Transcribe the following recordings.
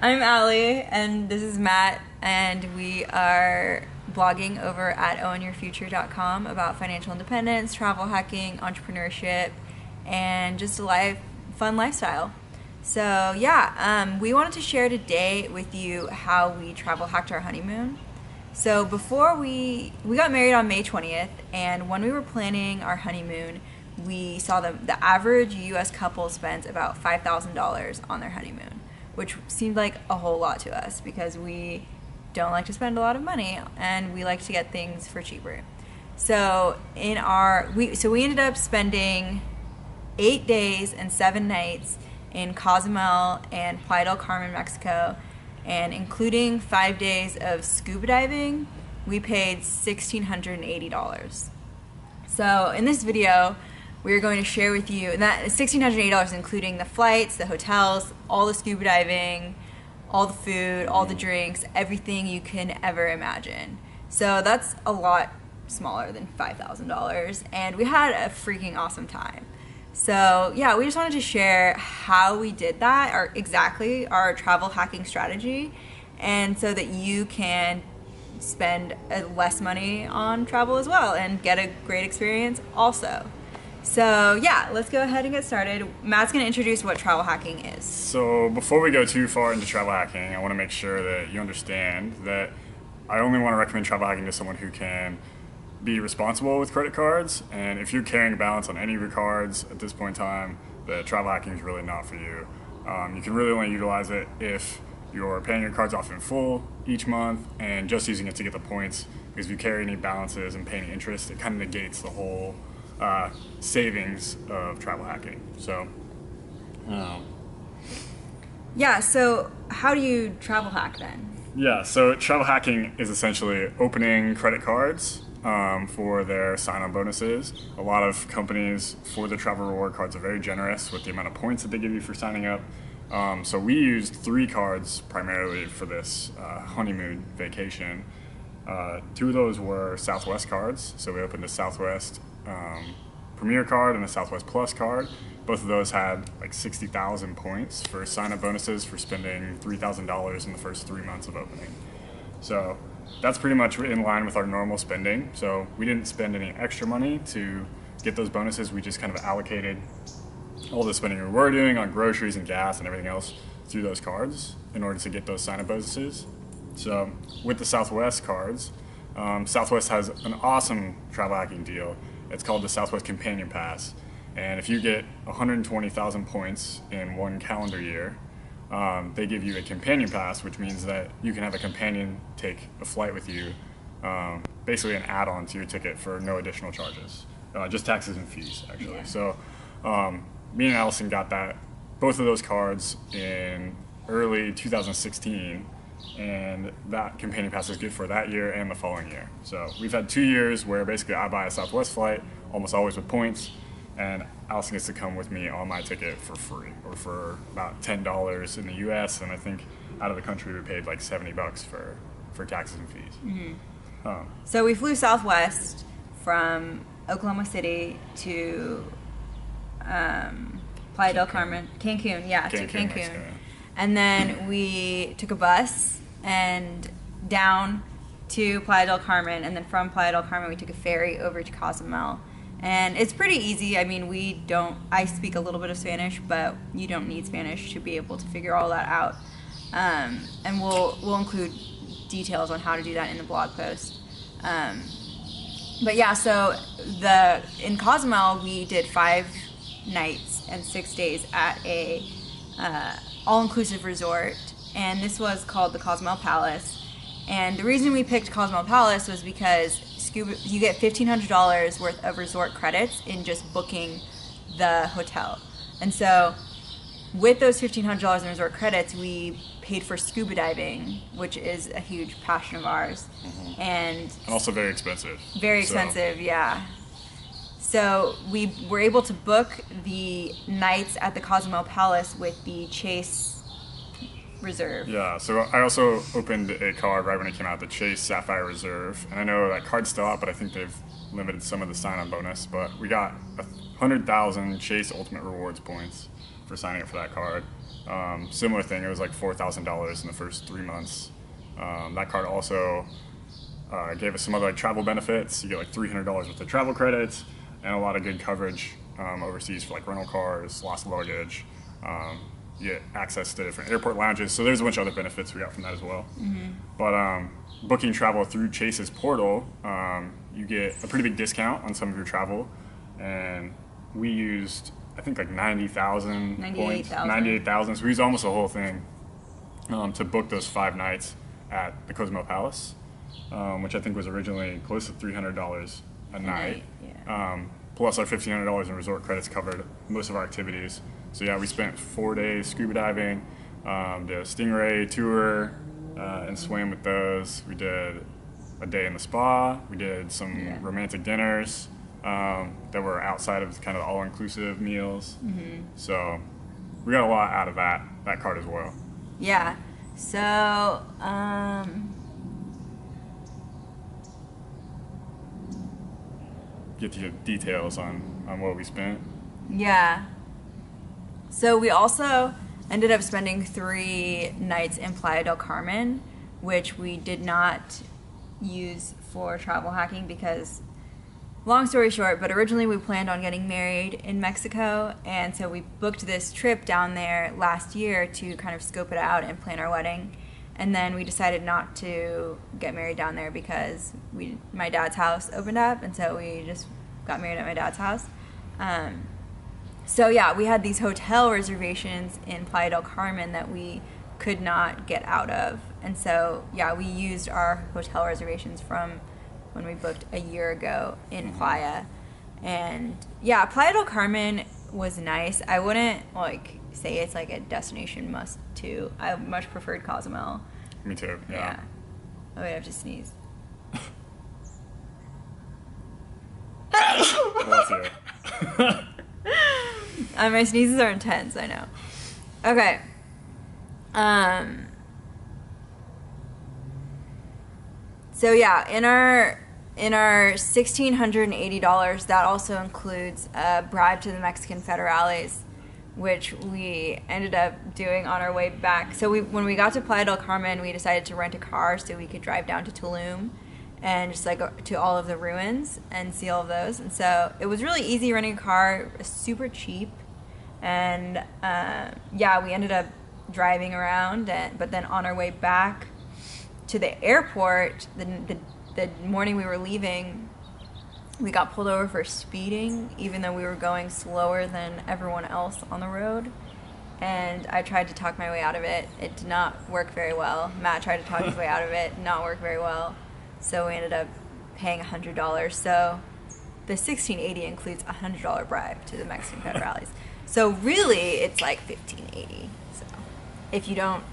I'm Allie, and this is Matt, and we are blogging over at owenyourfuture.com about financial independence, travel hacking, entrepreneurship, and just a fun lifestyle. So we wanted to share today with you how we travel hacked our honeymoon. So before we got married on May 20th, and when we were planning our honeymoon, we saw the average U.S. couple spends about $5,000 on their honeymoon, which seemed like a whole lot to us because we don't like to spend a lot of money and we like to get things for cheaper. So we ended up spending 8 days and 7 nights in Cozumel and Playa del Carmen, Mexico, and including 5 days of scuba diving, we paid $1,680. So in this video, we're going to share with you, and that $1,680 including the flights, the hotels, all the scuba diving, all the food, all the drinks, everything you can ever imagine. So that's a lot smaller than $5,000, and we had a freaking awesome time. So we just wanted to share how we did that, our travel hacking strategy, and so that you can spend less money on travel as well and get a great experience also. So let's go ahead and get started. Matt's going to introduce what travel hacking is. So before we go too far into travel hacking, I want to make sure that you understand that I only want to recommend travel hacking to someone who can be responsible with credit cards. And if you're carrying a balance on any of your cards at this point in time, that travel hacking is really not for you. You can really only utilize it if you're paying your cards off in full each month and just using it to get the points, because if you carry any balances and pay any interest, it kind of negates the whole savings of travel hacking. So so how do you travel hack then? So travel hacking is essentially opening credit cards for their sign-on bonuses. A lot of companies for their travel reward cards are very generous with the amount of points that they give you for signing up. So we used 3 cards primarily for this honeymoon vacation. 2 of those were Southwest cards, so we opened a Southwest Premier card and a Southwest Plus card. Both of those had like 60,000 points for sign-up bonuses for spending $3,000 in the first 3 months of opening. So that's pretty much in line with our normal spending. So we didn't spend any extra money to get those bonuses. We just kind of allocated all the spending we were doing on groceries and gas and everything else through those cards in order to get those sign-up bonuses. So with the Southwest cards, Southwest has an awesome travel hacking deal. It's called the Southwest Companion Pass. And if you get 120,000 points in 1 calendar year, they give you a companion pass, which means that you can have a companion take a flight with you, basically an add-on to your ticket for no additional charges, just taxes and fees actually. Yeah. So me and Allison got both of those cards in early 2016, and that companion pass is good for that year and the following year. So we've had 2 years where basically I buy a Southwest flight, almost always with points, and Allison gets to come with me on my ticket for free, or for about $10 in the US, and I think out of the country we paid like $70 for taxes and fees. Mm-hmm. So we flew Southwest from Oklahoma City to Playa del Carmen, Cancun, to Cancun. Mexico. And then we took a bus and down to Playa del Carmen, and then from Playa del Carmen we took a ferry over to Cozumel. And it's pretty easy. I mean, I speak a little bit of Spanish, but you don't need Spanish to be able to figure all that out. And we'll include details on how to do that in the blog post. So in Cozumel we did 5 nights and 6 days at a all-inclusive resort, and this was called the Cozumel Palace. And the reason we picked Cozumel Palace was because you get $1,500 worth of resort credits in just booking the hotel. And so with those $1,500 in resort credits, we paid for scuba diving, which is a huge passion of ours. Mm-hmm. And also very expensive. Very expensive, yeah. So we were able to book the nights at the Cozumel Palace with the Chase Reserve. Yeah, so I also opened a card right when it came out, the Chase Sapphire Reserve. And I know that card's still out, but I think they've limited some of the sign-on bonus. But we got 100,000 Chase Ultimate Rewards points for signing up for that card. Similar thing, it was like $4,000 in the first 3 months. That card also gave us some other like travel benefits. You get like $300 worth of travel credits and a lot of good coverage overseas for like rental cars, lost luggage. You get access to different airport lounges. So there's a bunch of other benefits we got from that as well. But booking travel through Chase's portal, you get a pretty big discount on some of your travel. And we used, I think, like 90,000 points. 98,000. So we used almost the whole thing to book those 5 nights at the Cozumel Palace, which I think was originally close to $300 a night. Yeah. Plus our $1,500 in resort credits covered most of our activities. So yeah, we spent 4 days scuba diving, did a stingray tour, and swam with those. We did a day in the spa. We did some romantic dinners that were outside of kind of all-inclusive meals. So we got a lot out of that card as well. Yeah. So, Get the details on what we spent. yeah. So we also ended up spending 3 nights in Playa del Carmen, which we did not use for travel hacking because, long story short, but originally we planned on getting married in Mexico, and so we booked this trip down there last year to kind of scope it out and plan our wedding. And then we decided not to get married down there because my dad's house opened up, and so we just got married at my dad's house. So yeah, we had these hotel reservations in Playa del Carmen that we could not get out of. And so yeah, we used our hotel reservations from when we booked a year ago in Playa. And yeah, Playa del Carmen was nice. I wouldn't like say it's like a destination must to. I much preferred Cozumel. Me too, yeah. Oh wait, I have to sneeze. Bless you. My sneezes are intense, I know. Okay. So yeah, in our $1,680, that also includes a bribe to the Mexican federales, which we ended up doing on our way back. So when we got to Playa del Carmen, we decided to rent a car so we could drive down to Tulum and just like to all of the ruins and see all of those. And so it was really easy renting a car, super cheap. And yeah, we ended up driving around, but then on our way back to the airport, the morning we were leaving, we got pulled over for speeding, even though we were going slower than everyone else on the road. And I tried to talk my way out of it. It did not work very well. Matt tried to talk his way out of it, not work very well. So we ended up paying $100. So the $1,680 includes a $100 bribe to the Mexican federales. So really, it's like $1,580. So if you don't,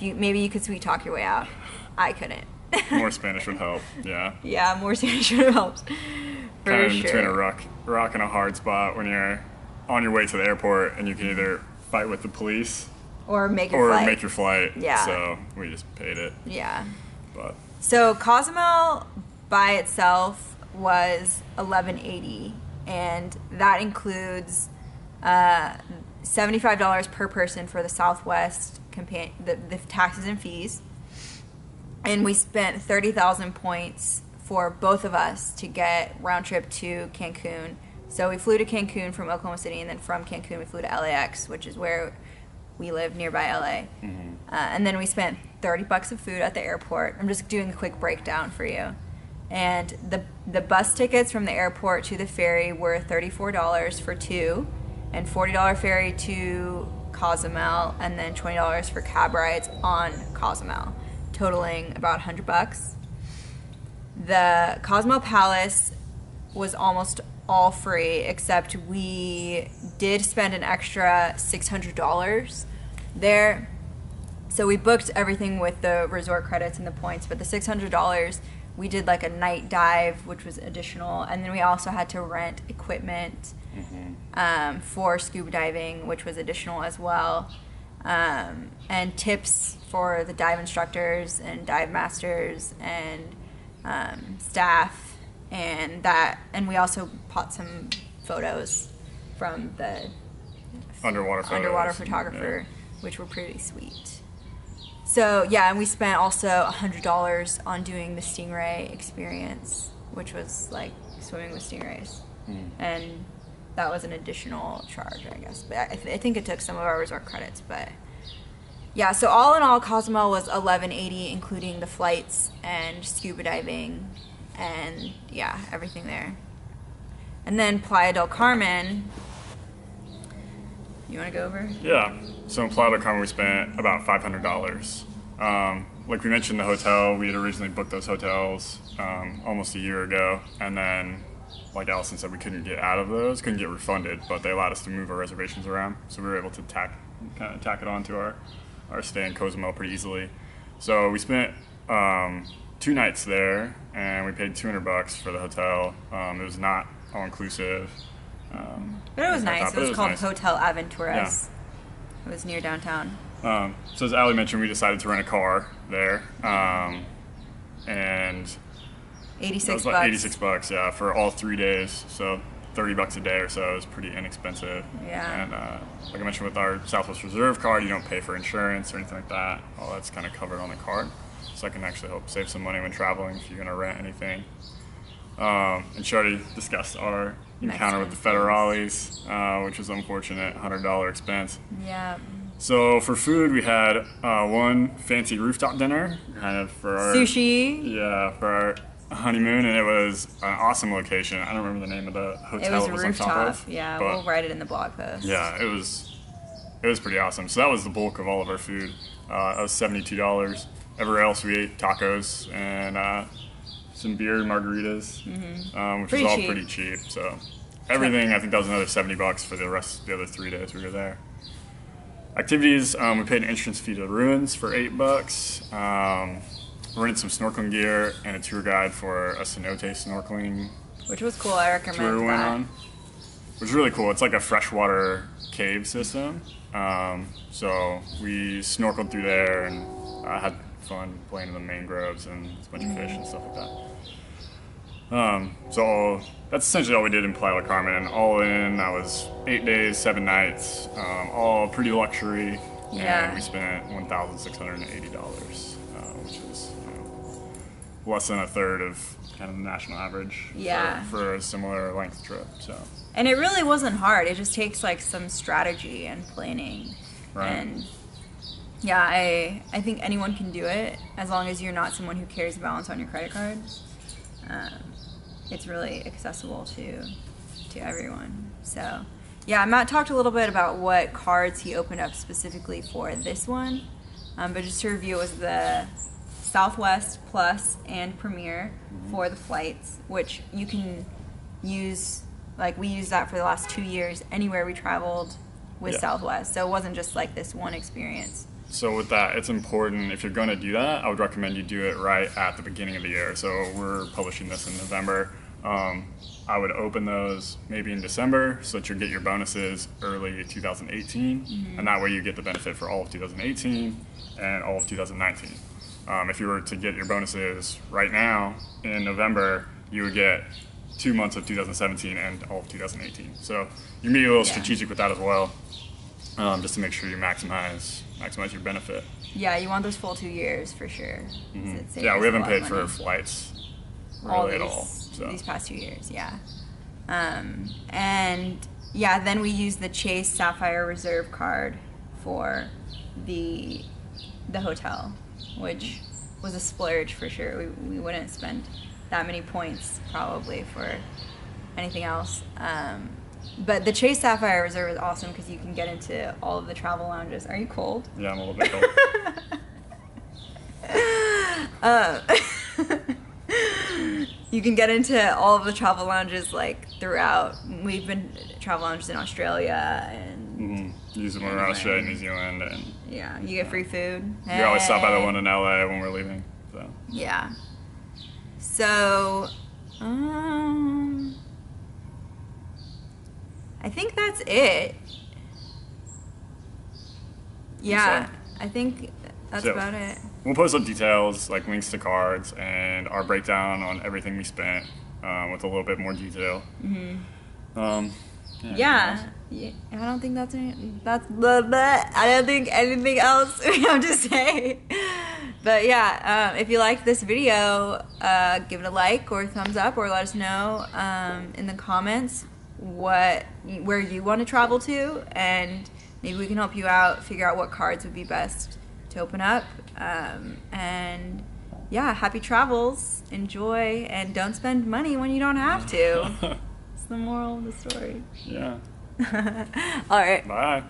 maybe you could sweet talk your way out. I couldn't. More Spanish would help, yeah. Yeah, more Spanish would have helped. For kind of sure. between a rock and a hard spot when you're on your way to the airport and you can either fight with the police or make your flight. Yeah. So we just paid it. Yeah. But so Cozumel by itself was $1,180, and that includes $75 per person for the Southwest the taxes and fees. And we spent 30,000 points for both of us to get round trip to Cancun. So we flew to Cancun from Oklahoma City, and then from Cancun we flew to LAX, which is where we live nearby LA. And then we spent $30 of food at the airport. I'm just doing a quick breakdown for you. And the bus tickets from the airport to the ferry were $34 for 2, and $40 ferry to Cozumel, and then $20 for cab rides on Cozumel, totaling about $100. The Cozumel Palace was almost all free, except we did spend an extra $600 there. So we booked everything with the resort credits and the points, but the $600, we did like a night dive, which was additional, and then we also had to rent equipment for scuba diving, which was additional as well, and tips for the dive instructors and dive masters and staff, and we also bought some photos from the underwater photos. Underwater photographer, which were pretty sweet. So yeah, and we spent also $100 on doing the stingray experience, which was like swimming with stingrays, and that was an additional charge, I guess. But I think it took some of our resort credits, but yeah. So all in all, Cozumel was $1180, including the flights and scuba diving, and yeah, everything there. And then Playa del Carmen. You want to go over? Yeah. So in Playa del Carmen, we spent about $500. Like we mentioned, the hotel, we had originally booked those hotels almost a year ago, and then, like Allison said, we couldn't get out of those, couldn't get refunded, but they allowed us to move our reservations around, so we were able to tack it onto our stay in Cozumel pretty easily. So we spent 2 nights there, and we paid $200 for the hotel. It was not all inclusive. But it was nice. It was called nice. Hotel Aventuras. Yeah. It was near downtown. So as Allie mentioned, we decided to rent a car there, and $86. it was about $86, yeah, for all 3 days. So $30 a day or so. It was pretty inexpensive. Yeah. And like I mentioned, with our Southwest Reserve card, you don't pay for insurance or anything like that. All that's kind of covered on the card, so that can actually help save some money when traveling if you're going to rent anything. And she already discussed our encounter with the federales, which was unfortunate, $100 expense. Yeah. So for food, we had one fancy rooftop dinner, kind of for our sushi. Yeah, for our honeymoon, and it was an awesome location. I don't remember the name of the hotel It was on top rooftop. of. Yeah, but we'll write it in the blog post. yeah, it was pretty awesome. So that was the bulk of all of our food. It was $72. Everywhere else, we ate tacos and some beer, margaritas, which Pretty was all cheap. pretty cheap. So everything, I think that was another $70 for the rest of the other 3 days we were there. Activities, we paid an entrance fee to the ruins for $8. Rented some snorkeling gear and a tour guide for a cenote snorkeling Which was cool. I tour recommend we went that. on. Which was really cool. It's like a freshwater cave system. So we snorkeled through there and had fun playing in the mangroves and a bunch of fish and stuff like that. So that's essentially all we did in Playa del Carmen. And all in, that was 8 days, 7 nights, all pretty luxury. Yeah. And we spent $1,680, which is less than a third of kind of the national average Yeah. for a similar length trip. So. And it really wasn't hard. It just takes like some strategy and planning. Right. And yeah, I think anyone can do it as long as you're not someone who carries a balance on your credit card. It's really accessible to everyone. So yeah, Matt talked a little bit about what cards he opened up specifically for this one. But just to review, it was the Southwest Plus and Premier for the flights, which you can use. Like, we used that for the last 2 years anywhere we traveled with Southwest. So it wasn't just like this one experience. So with that, it's important, if you're going to do that, I would recommend you do it right at the beginning of the year. So we're publishing this in November. I would open those maybe in December so that you get your bonuses early 2018. And that way you get the benefit for all of 2018 and all of 2019. If you were to get your bonuses right now in November, you would get 2 months of 2017 and all of 2018. So you can be a little strategic with that as well, just to make sure you maximize your benefit. Yeah, you want those full 2 years for sure. Yeah, we haven't paid for flights really at all. So. These past 2 years, yeah. And yeah, then we used the Chase Sapphire Reserve card for the hotel, which was a splurge for sure. We wouldn't spend that many points probably for anything else. But the Chase Sapphire Reserve is awesome because you can get into all of the travel lounges. Are you cold? Yeah, I'm a little bit cold. You can get into all of the travel lounges like throughout. We've been to travel lounges in Australia and Use them around Australia, New Zealand, and yeah, you get free food. we always stop by the one in LA when we're leaving. So. Yeah. So, I think that's it. Yeah, I think that's about it. We'll post up details, like links to cards, and our breakdown on everything we spent with a little bit more detail. Yeah. I don't think that's blah, blah. I don't think anything else we have to say. But yeah, if you liked this video, give it a like or a thumbs up, or let us know in the comments where you want to travel to, and maybe we can help you out, figure out what cards would be best to open up. And yeah, happy travels, enjoy, and don't spend money when you don't have to. It's the moral of the story. Yeah. All right. Bye.